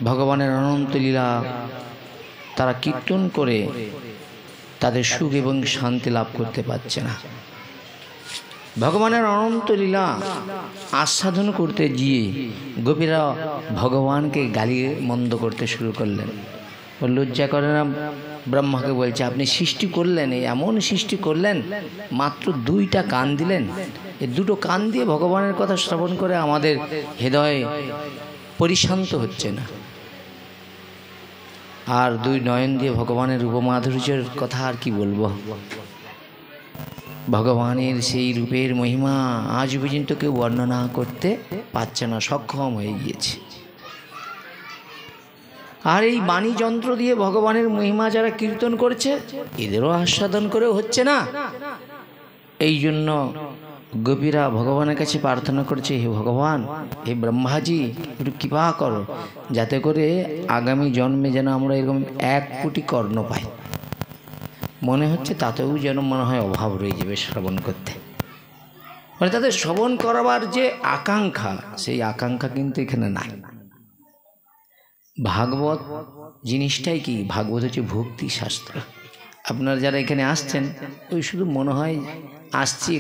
ভগবানের অনন্ত লীলা তারা কীর্তন করে তাদের সুখ এবং শান্তি লাভ করতে পারছে না। ভগবানের অনন্ত লীলা আস্বাদন করতে গিয়ে গোপীরা ভগবানকে গালি মন্দ করতে শুরু করলেন। লজ্জা করে না? ব্রহ্মাকে বলছে, আপনি সৃষ্টি করলেন, এমন সৃষ্টি করলেন, মাত্র দুইটা কান দিলেন, এই দুটো কান দিয়ে ভগবানের কথা শ্রবণ করে আমাদের হৃদয় পরিশান্ত হচ্ছে না, আর দুই নয়ন দিয়ে ভগবানের রূপমাধুর্যের কথা আর কি বলবো। ভগবানের সেই রূপের মহিমা আজ পর্যন্ত কেউ বর্ণনা করতে পারছে না, সক্ষম হয়ে গিয়েছে। আর এই বাণী যন্ত্র দিয়ে ভগবানের মহিমা যারা কীর্তন করছে, এদেরও আস্বাদন করেও হচ্ছে না। এই জন্য গোপীরা ভগবানের কাছে প্রার্থনা করছে, হে ভগবান, হে ব্রহ্মাজি, একটু কৃপা করো, যাতে করে আগামী জন্মে যেন আমরা এরকম 1 কোটি কর্ণ পাই। মনে হচ্ছে তাতেও যেন মনে হয় অভাব রয়ে যাবে শ্রবণ করতে। মানে তাদের শ্রবণ করাবার যে আকাঙ্ক্ষা, সেই আকাঙ্ক্ষা কিন্তু এখানে নাই। ভাগবত জিনিসটাই কি? ভাগবত হচ্ছে ভক্তি শাস্ত্র। আপনারা যারা এখানে আসছেন, ওই শুধু মনে হয় আসছি